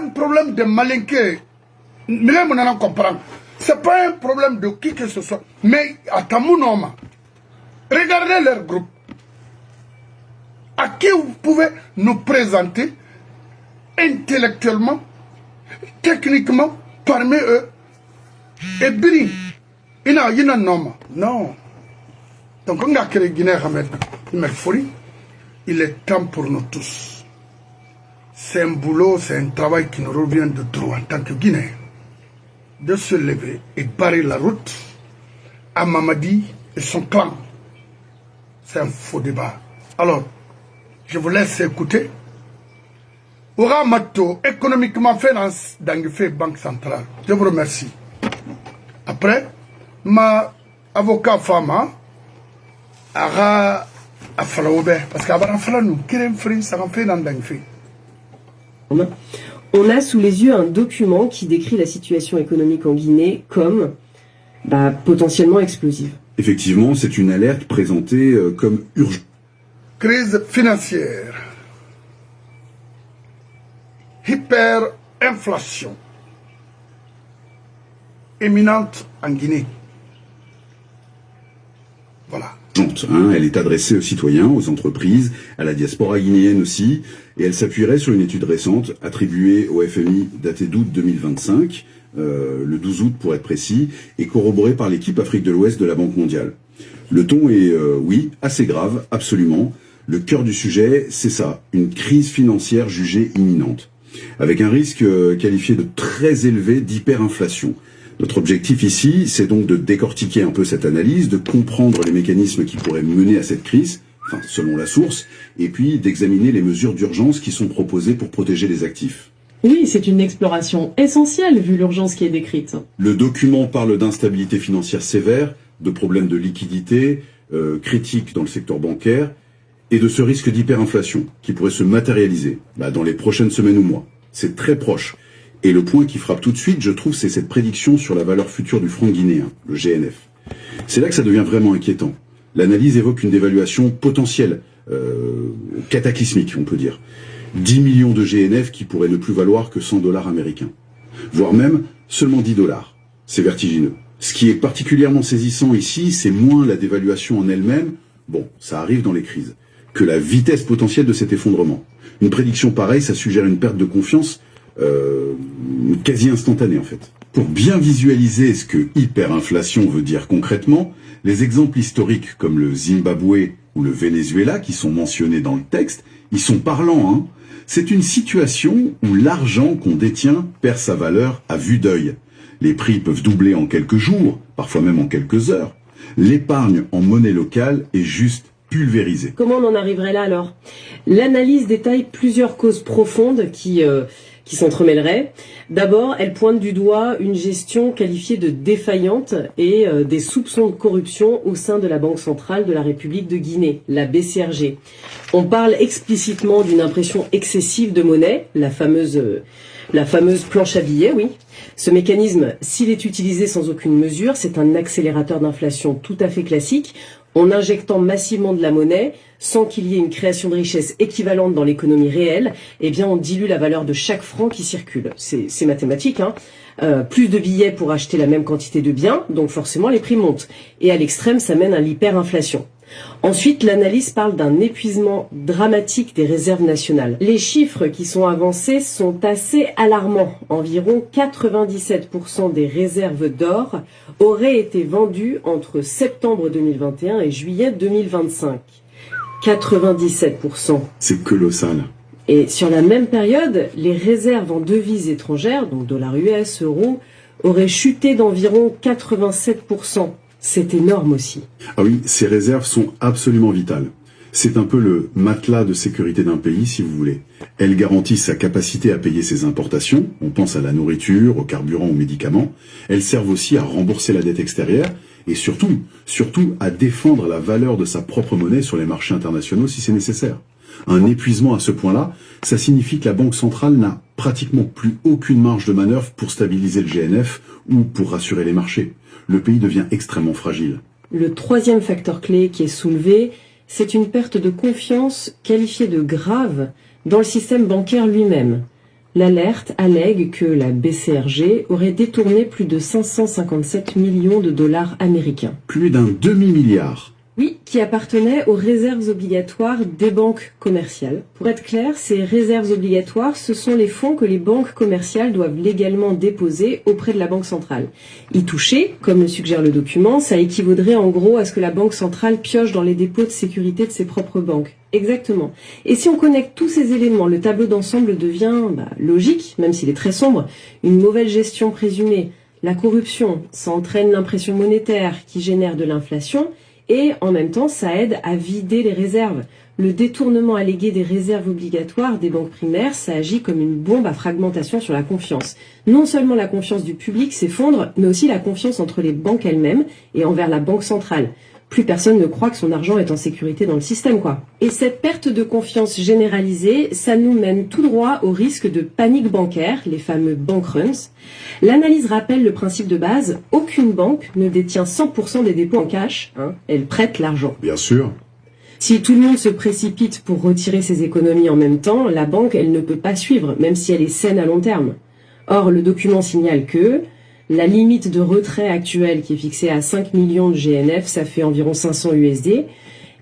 un problème de malinqué. C'est pas un problème de qui que ce soit. Mais à Tamounoma, regardez leur groupe. À qui vous pouvez nous présenter intellectuellement, techniquement, parmi eux, et Biri, il a non. Donc on a créé Guinée Hamed, il est temps pour nous tous. C'est un boulot, c'est un travail qui nous revient de droit en tant que Guinéens, de se lever et barrer la route à Mamadi et son clan. C'est un faux débat. Alors, je vous laisse écouter. Oura Mato, économiquement finance d'Angifé Banque Centrale. Je vous remercie. Après, ma avocat Fama a Afalaoube, parce qu'avant Afalanou, Kirem Fri, ça en fait dans d'Angifé. On a sous les yeux un document qui décrit la situation économique en Guinée comme potentiellement explosive. Effectivement, c'est une alerte présentée comme urgente. Crise financière, hyperinflation, éminente en Guinée. Voilà. Elle est adressée aux citoyens, aux entreprises, à la diaspora guinéenne aussi, et elle s'appuierait sur une étude récente attribuée au FMI datée d'août 2025, le 12 août pour être précis, et corroborée par l'équipe Afrique de l'Ouest de la Banque mondiale. Le ton est, oui, assez grave, absolument. Le cœur du sujet, c'est ça, une crise financière jugée imminente, avec un risque qualifié de très élevé d'hyperinflation. Notre objectif ici, c'est donc de décortiquer un peu cette analyse, de comprendre les mécanismes qui pourraient mener à cette crise, enfin selon la source, et puis d'examiner les mesures d'urgence qui sont proposées pour protéger les actifs. Oui, c'est une exploration essentielle vu l'urgence qui est décrite. Le document parle d'instabilité financière sévère, de problèmes de liquidité, critiques dans le secteur bancaire, et de ce risque d'hyperinflation qui pourrait se matérialiser dans les prochaines semaines ou mois. C'est très proche. Et le point qui frappe tout de suite, je trouve, c'est cette prédiction sur la valeur future du franc guinéen, le GNF. C'est là que ça devient vraiment inquiétant. L'analyse évoque une dévaluation potentielle, cataclysmique, on peut dire. 10 millions de GNF qui pourraient ne plus valoir que 100 $ américains. Voire même seulement 10 $. C'est vertigineux. Ce qui est particulièrement saisissant ici, c'est moins la dévaluation en elle-même, bon, ça arrive dans les crises, que la vitesse potentielle de cet effondrement. Une prédiction pareille, ça suggère une perte de confiance quasi instantanée en fait. Pour bien visualiser ce que hyperinflation veut dire concrètement, les exemples historiques comme le Zimbabwe ou le Venezuela qui sont mentionnés dans le texte, ils sont parlants, hein. C'est une situation où l'argent qu'on détient perd sa valeur à vue d'œil. Les prix peuvent doubler en quelques jours, parfois même en quelques heures. L'épargne en monnaie locale est juste pulvérisée. Comment on en arriverait là alors? L'analyse détaille plusieurs causes profondes qui s'entremêleraient. D'abord, elle pointe du doigt une gestion qualifiée de défaillante et des soupçons de corruption au sein de la Banque centrale de la République de Guinée, la BCRG. On parle explicitement d'une impression excessive de monnaie, la fameuse planche à billets, oui. Ce mécanisme, s'il est utilisé sans aucune mesure, c'est un accélérateur d'inflation tout à fait classique. En injectant massivement de la monnaie, sans qu'il y ait une création de richesse équivalente dans l'économie réelle, eh bien on dilue la valeur de chaque franc qui circule. C'est mathématique, hein. Plus de billets pour acheter la même quantité de biens, donc forcément les prix montent. Et à l'extrême, ça mène à l'hyperinflation. Ensuite, l'analyse parle d'un épuisement dramatique des réserves nationales. Les chiffres qui sont avancés sont assez alarmants. Environ 97% des réserves d'or auraient été vendues entre septembre 2021 et juillet 2025. 97%. C'est colossal. Et sur la même période, les réserves en devises étrangères, donc dollars US, euros, auraient chuté d'environ 87%. C'est énorme aussi. Ah oui, ces réserves sont absolument vitales. C'est un peu le matelas de sécurité d'un pays, si vous voulez. Elles garantissent sa capacité à payer ses importations, on pense à la nourriture, au carburant, aux médicaments. Elles servent aussi à rembourser la dette extérieure et surtout à défendre la valeur de sa propre monnaie sur les marchés internationaux si c'est nécessaire. Un épuisement à ce point-là, ça signifie que la Banque centrale n'a pratiquement plus aucune marge de manœuvre pour stabiliser le GNF ou pour rassurer les marchés. Le pays devient extrêmement fragile. Le troisième facteur clé qui est soulevé, c'est une perte de confiance qualifiée de grave dans le système bancaire lui-même. L'alerte allègue que la BCRG aurait détourné plus de 557 millions de dollars américains. Plus d'un demi-milliard. Oui, qui appartenaient aux réserves obligatoires des banques commerciales. Pour être clair, ces réserves obligatoires, ce sont les fonds que les banques commerciales doivent légalement déposer auprès de la Banque centrale. Y toucher, comme le suggère le document, ça équivaudrait en gros à ce que la Banque centrale pioche dans les dépôts de sécurité de ses propres banques. Exactement. Et si on connecte tous ces éléments, le tableau d'ensemble devient logique, même s'il est très sombre. Une mauvaise gestion présumée, la corruption, ça entraîne l'impression monétaire qui génère de l'inflation, et en même temps, ça aide à vider les réserves. Le détournement allégué des réserves obligatoires des banques primaires, ça agit comme une bombe à fragmentation sur la confiance. Non seulement la confiance du public s'effondre, mais aussi la confiance entre les banques elles-mêmes et envers la banque centrale. Plus personne ne croit que son argent est en sécurité dans le système, quoi. Et cette perte de confiance généralisée, ça nous mène tout droit au risque de panique bancaire, les fameux bank runs. L'analyse rappelle le principe de base, aucune banque ne détient 100% des dépôts en cash, elle prête l'argent. Bien sûr. Si tout le monde se précipite pour retirer ses économies en même temps, la banque, elle ne peut pas suivre, même si elle est saine à long terme. Or, le document signale que la limite de retrait actuelle qui est fixée à 5 millions de GNF, ça fait environ 500 USD,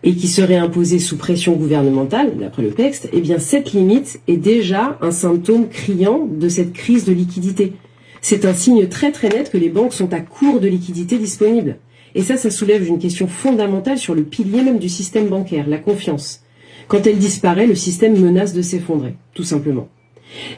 et qui serait imposée sous pression gouvernementale, d'après le texte, eh bien cette limite est déjà un symptôme criant de cette crise de liquidité. C'est un signe très très net que les banques sont à court de liquidités disponibles. Et ça soulève une question fondamentale sur le pilier même du système bancaire, la confiance. Quand elle disparaît, le système menace de s'effondrer, tout simplement.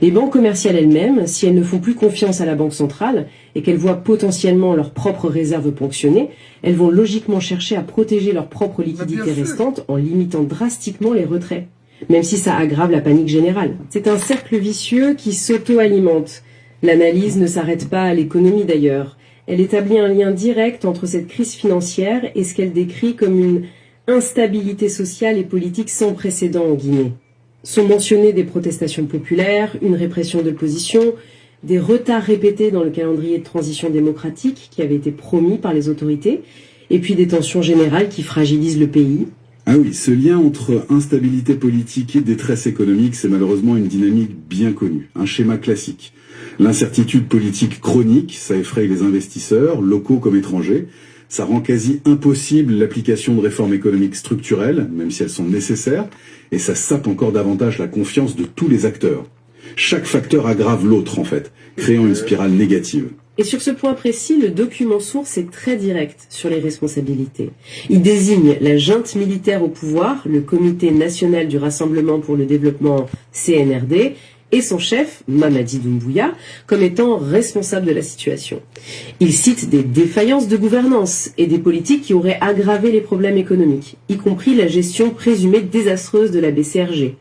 Les banques commerciales elles-mêmes, si elles ne font plus confiance à la Banque centrale et qu'elles voient potentiellement leurs propres réserves ponctionnées, elles vont logiquement chercher à protéger leurs propres liquidités restantes en limitant drastiquement les retraits, même si ça aggrave la panique générale. C'est un cercle vicieux qui s'auto-alimente. L'analyse ne s'arrête pas à l'économie d'ailleurs. Elle établit un lien direct entre cette crise financière et ce qu'elle décrit comme une instabilité sociale et politique sans précédent en Guinée. Sont mentionnées des protestations populaires, une répression de l'opposition, des retards répétés dans le calendrier de transition démocratique qui avait été promis par les autorités, et puis des tensions générales qui fragilisent le pays. Ah oui, ce lien entre instabilité politique et détresse économique, c'est malheureusement une dynamique bien connue, un schéma classique. L'incertitude politique chronique, ça effraie les investisseurs, locaux comme étrangers. Ça rend quasi impossible l'application de réformes économiques structurelles, même si elles sont nécessaires, et ça sape encore davantage la confiance de tous les acteurs. Chaque facteur aggrave l'autre, en fait, créant une spirale négative. Et sur ce point précis, le document source est très direct sur les responsabilités. Il désigne la junte militaire au pouvoir, le Comité national du Rassemblement pour le développement CNRD, et son chef, Mamadi Doumbouya, comme étant responsable de la situation. Il cite des défaillances de gouvernance et des politiques qui auraient aggravé les problèmes économiques, y compris la gestion présumée désastreuse de la BCRG.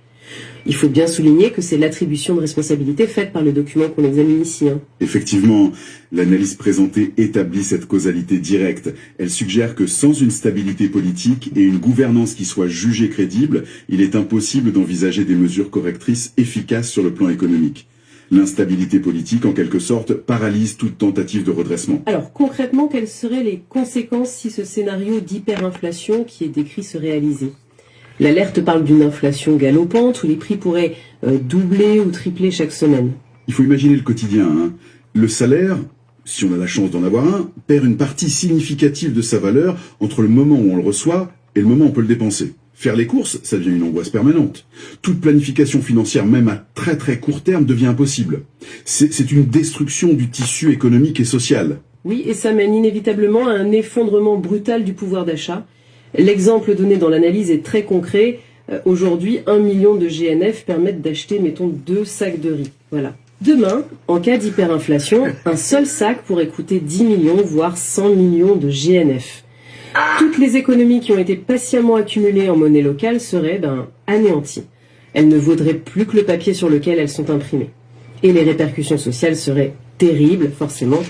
Il faut bien souligner que c'est l'attribution de responsabilité faite par le document qu'on examine ici. Effectivement, l'analyse présentée établit cette causalité directe. Elle suggère que sans une stabilité politique et une gouvernance qui soit jugée crédible, il est impossible d'envisager des mesures correctrices efficaces sur le plan économique. L'instabilité politique, en quelque sorte, paralyse toute tentative de redressement. Alors, concrètement, quelles seraient les conséquences si ce scénario d'hyperinflation qui est décrit se réalisait ? L'alerte parle d'une inflation galopante où les prix pourraient doubler ou tripler chaque semaine. Il faut imaginer le quotidien. Le salaire, si on a la chance d'en avoir un, perd une partie significative de sa valeur entre le moment où on le reçoit et le moment où on peut le dépenser. Faire les courses, ça devient une angoisse permanente. Toute planification financière, même à très très court terme, devient impossible. C'est une destruction du tissu économique et social. Oui, et ça mène inévitablement à un effondrement brutal du pouvoir d'achat. L'exemple donné dans l'analyse est très concret. Aujourd'hui, 1 million de GNF permettent d'acheter, mettons, 2 sacs de riz. Voilà. Demain, en cas d'hyperinflation, un seul sac pourrait coûter 10 millions, voire 100 millions de GNF. Toutes les économies qui ont été patiemment accumulées en monnaie locale seraient anéanties. Elles ne vaudraient plus que le papier sur lequel elles sont imprimées. Et les répercussions sociales seraient terribles, forcément.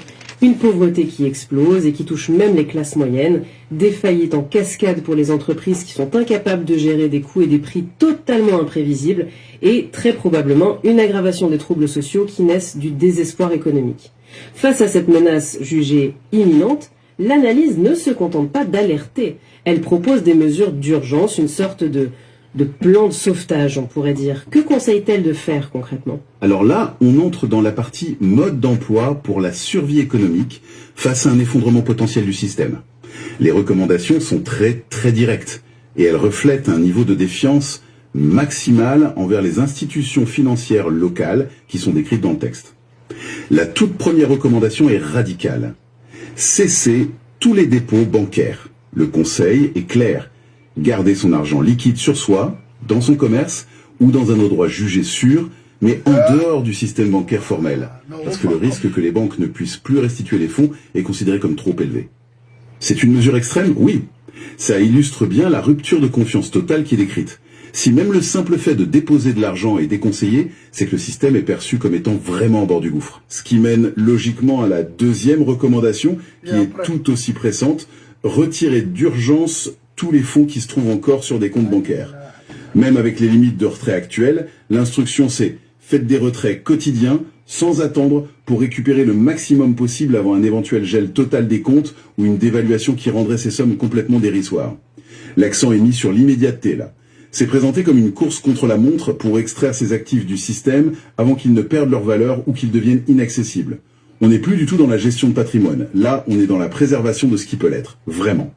Une pauvreté qui explose et qui touche même les classes moyennes, des faillites en cascade pour les entreprises qui sont incapables de gérer des coûts et des prix totalement imprévisibles, et très probablement une aggravation des troubles sociaux qui naissent du désespoir économique. Face à cette menace jugée imminente, l'analyse ne se contente pas d'alerter. Elle propose des mesures d'urgence, une sorte de plan de sauvetage, on pourrait dire. Que conseille-t-elle de faire concrètement? Alors là, on entre dans la partie mode d'emploi pour la survie économique face à un effondrement potentiel du système. Les recommandations sont très directes et elles reflètent un niveau de défiance maximal envers les institutions financières locales qui sont décrites dans le texte. La toute première recommandation est radicale. Cesser tous les dépôts bancaires. Le conseil est clair. Garder son argent liquide sur soi, dans son commerce ou dans un endroit jugé sûr, mais en dehors du système bancaire formel. Parce que le risque que les banques ne puissent plus restituer les fonds est considéré comme trop élevé. C'est une mesure extrême? Oui. Ça illustre bien la rupture de confiance totale qui est décrite. Si même le simple fait de déposer de l'argent est déconseillé, c'est que le système est perçu comme étant vraiment au bord du gouffre. Ce qui mène logiquement à la deuxième recommandation, qui est tout aussi pressante, retirer d'urgence tous les fonds qui se trouvent encore sur des comptes bancaires. Même avec les limites de retrait actuelles, l'instruction c'est faites des retraits quotidiens, sans attendre, pour récupérer le maximum possible avant un éventuel gel total des comptes ou une dévaluation qui rendrait ces sommes complètement dérisoires. L'accent est mis sur l'immédiateté là. C'est présenté comme une course contre la montre pour extraire ces actifs du système avant qu'ils ne perdent leur valeur ou qu'ils deviennent inaccessibles. On n'est plus du tout dans la gestion de patrimoine. Là, on est dans la préservation de ce qui peut l'être. Vraiment.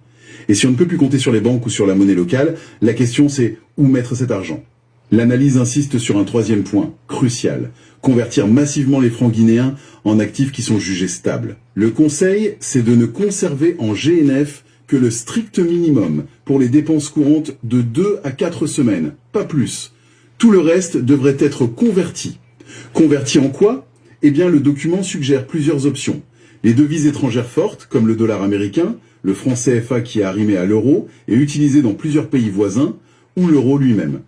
Et si on ne peut plus compter sur les banques ou sur la monnaie locale, la question c'est où mettre cet argent. L'analyse insiste sur un troisième point, crucial. Convertir massivement les francs guinéens en actifs qui sont jugés stables. Le conseil, c'est de ne conserver en GNF que le strict minimum pour les dépenses courantes de 2 à 4 semaines, pas plus. Tout le reste devrait être converti. Converti en quoi? Eh bien, le document suggère plusieurs options. Les devises étrangères fortes, comme le dollar américain, le franc CFA qui est arrimé à l'euro et utilisé dans plusieurs pays voisins, ou l'euro lui-même.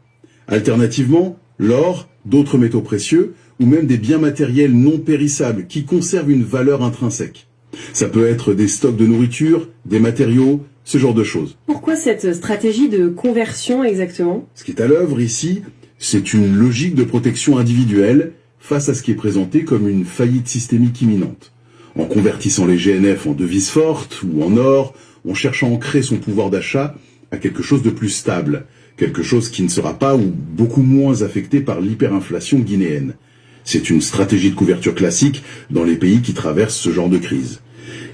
Alternativement, l'or, d'autres métaux précieux, ou même des biens matériels non périssables qui conservent une valeur intrinsèque. Ça peut être des stocks de nourriture, des matériaux, ce genre de choses. Pourquoi cette stratégie de conversion exactement? Ce qui est à l'œuvre ici, c'est une logique de protection individuelle face à ce qui est présenté comme une faillite systémique imminente. En convertissant les GNF en devises fortes ou en or, on cherche à ancrer son pouvoir d'achat à quelque chose de plus stable, quelque chose qui ne sera pas ou beaucoup moins affecté par l'hyperinflation guinéenne. C'est une stratégie de couverture classique dans les pays qui traversent ce genre de crise.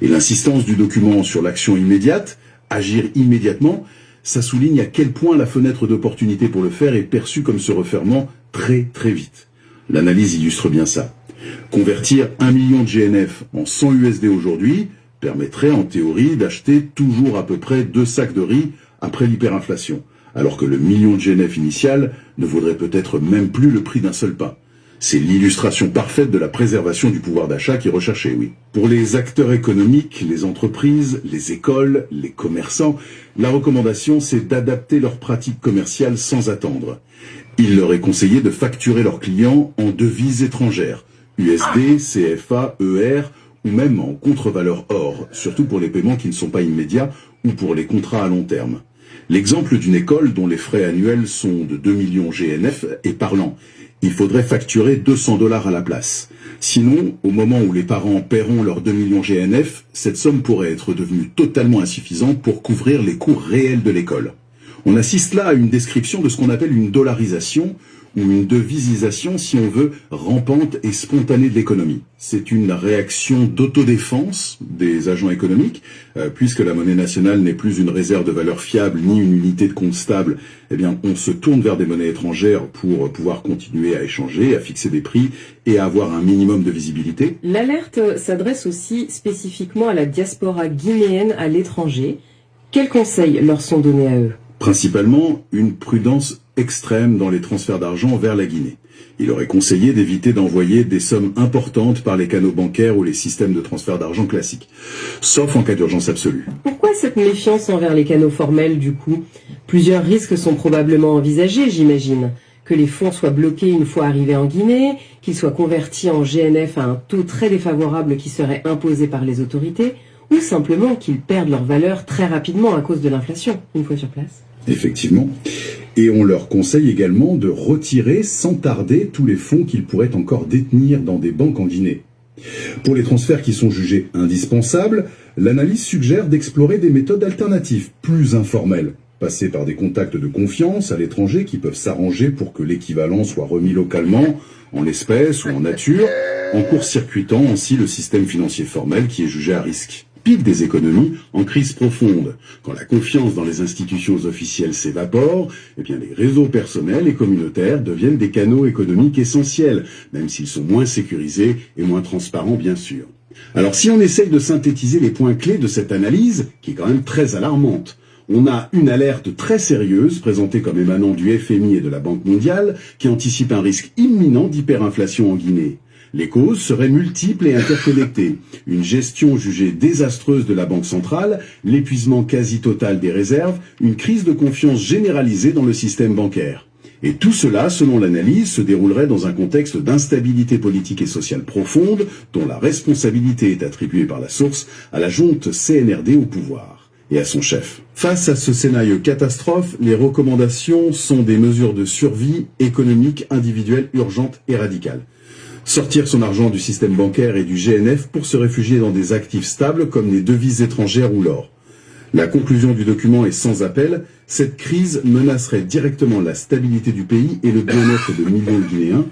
Et l'insistance du document sur l'action immédiate, agir immédiatement, ça souligne à quel point la fenêtre d'opportunité pour le faire est perçue comme se refermant très vite. L'analyse illustre bien ça. Convertir 1 million de GNF en 100 USD aujourd'hui permettrait en théorie d'acheter toujours à peu près 2 sacs de riz après l'hyperinflation, alors que le million de GNF initial ne vaudrait peut-être même plus le prix d'un seul pain. C'est l'illustration parfaite de la préservation du pouvoir d'achat qui est recherchée, oui. Pour les acteurs économiques, les entreprises, les écoles, les commerçants, la recommandation c'est d'adapter leurs pratiques commerciales sans attendre. Il leur est conseillé de facturer leurs clients en devises étrangères, USD, CFA, ER ou même en contre-valeur or, surtout pour les paiements qui ne sont pas immédiats ou pour les contrats à long terme. L'exemple d'une école dont les frais annuels sont de 2 millions GNF est parlant. Il faudrait facturer $200 à la place. Sinon, au moment où les parents paieront leurs 2 millions GNF, cette somme pourrait être devenue totalement insuffisante pour couvrir les coûts réels de l'école. On assiste là à une description de ce qu'on appelle une dollarisation ou une devisisation, si on veut, rampante et spontanée de l'économie. C'est une réaction d'autodéfense des agents économiques, puisque la monnaie nationale n'est plus une réserve de valeur fiable ni une unité de compte stable. Eh bien, on se tourne vers des monnaies étrangères pour pouvoir continuer à échanger, à fixer des prix et à avoir un minimum de visibilité. L'alerte s'adresse aussi spécifiquement à la diaspora guinéenne à l'étranger. Quels conseils leur sont donnés à eux? Principalement, une prudence extrême dans les transferts d'argent vers la Guinée. Il aurait conseillé d'éviter d'envoyer des sommes importantes par les canaux bancaires ou les systèmes de transfert d'argent classiques, sauf en cas d'urgence absolue. Pourquoi cette méfiance envers les canaux formels du coup? Plusieurs risques sont probablement envisagés, j'imagine. Que les fonds soient bloqués une fois arrivés en Guinée, qu'ils soient convertis en GNF à un taux très défavorable qui serait imposé par les autorités, ou simplement qu'ils perdent leur valeur très rapidement à cause de l'inflation, une fois sur place. Effectivement. Et on leur conseille également de retirer sans tarder tous les fonds qu'ils pourraient encore détenir dans des banques en Guinée. Pour les transferts qui sont jugés indispensables, l'analyse suggère d'explorer des méthodes alternatives, plus informelles. passer par des contacts de confiance à l'étranger qui peuvent s'arranger pour que l'équivalent soit remis localement, en espèces ou en nature, en court-circuitant ainsi le système financier formel qui est jugé à risque. Pic des économies en crise profonde. Quand la confiance dans les institutions officielles s'évapore, eh bien les réseaux personnels et communautaires deviennent des canaux économiques essentiels, même s'ils sont moins sécurisés et moins transparents bien sûr. Alors si on essaye de synthétiser les points clés de cette analyse, qui est quand même très alarmante, on a une alerte très sérieuse présentée comme émanant du FMI et de la Banque mondiale qui anticipe un risque imminent d'hyperinflation en Guinée. Les causes seraient multiples et interconnectées. Une gestion jugée désastreuse de la Banque centrale, l'épuisement quasi total des réserves, une crise de confiance généralisée dans le système bancaire. Et tout cela, selon l'analyse, se déroulerait dans un contexte d'instabilité politique et sociale profonde, dont la responsabilité est attribuée par la source à la junte CNRD au pouvoir et à son chef. Face à ce scénario catastrophe, les recommandations sont des mesures de survie économique individuelle urgentes et radicales. Sortir son argent du système bancaire et du GNF pour se réfugier dans des actifs stables comme les devises étrangères ou l'or. La conclusion du document est sans appel, cette crise menacerait directement la stabilité du pays et le bien-être de millions de Guinéens.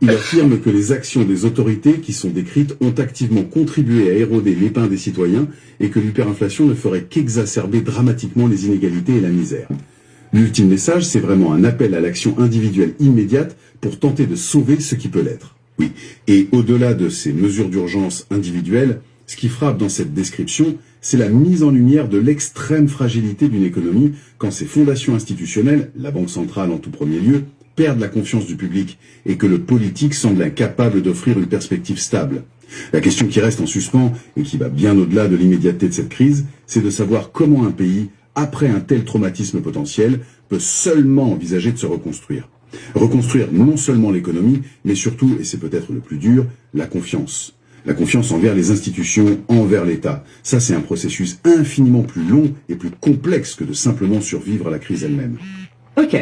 Il affirme que les actions des autorités qui sont décrites ont activement contribué à éroder l'épargne des citoyens et que l'hyperinflation ne ferait qu'exacerber dramatiquement les inégalités et la misère. L'ultime message, c'est vraiment un appel à l'action individuelle immédiate pour tenter de sauver ce qui peut l'être. Oui, et au-delà de ces mesures d'urgence individuelles, ce qui frappe dans cette description, c'est la mise en lumière de l'extrême fragilité d'une économie quand ses fondations institutionnelles, la Banque centrale en tout premier lieu, perdent la confiance du public et que le politique semble incapable d'offrir une perspective stable. La question qui reste en suspens et qui va bien au-delà de l'immédiateté de cette crise, c'est de savoir comment un pays, après un tel traumatisme potentiel, peut seulement envisager de se reconstruire. Reconstruire non seulement l'économie, mais surtout, et c'est peut-être le plus dur, la confiance. La confiance envers les institutions, envers l'État. Ça, c'est un processus infiniment plus long et plus complexe que de simplement survivre à la crise elle-même. Ok,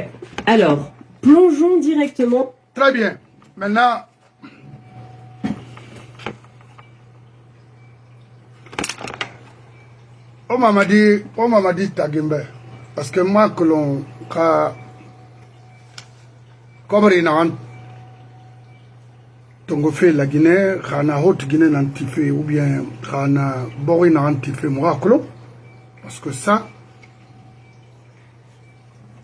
alors, plongeons directement. Très bien. Maintenant, on m'a dit Tagimbe, parce que moi, que l'on a comme rien Tongo fait la Guinée, Rana Haute Guinée n'antifé ou bien Rana Bori n'antifé Mouakolo, parce que ça,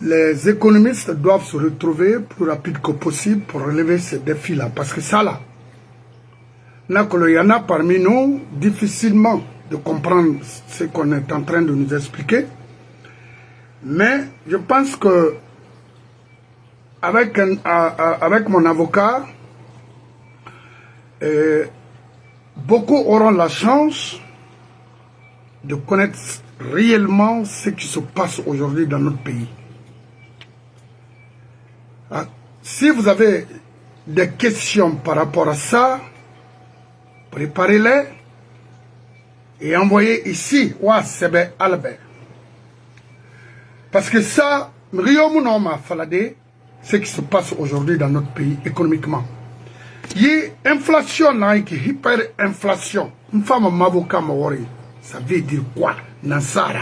les économistes doivent se retrouver plus rapide que possible pour relever ces défis-là, parce que ça là, il y en a parmi nous difficilement de comprendre ce qu'on est en train de nous expliquer, mais je pense que avec mon avocat, beaucoup auront la chance de connaître réellement ce qui se passe aujourd'hui dans notre pays. Si vous avez des questions par rapport à ça, préparez-les et envoyez ici wa Sebe Albert. Parce que ça, ce qui se passe aujourd'hui dans notre pays économiquement. Il y a inflation, hyperinflation. Une femme m'avocat m'a ça veut dire quoi? Nansara.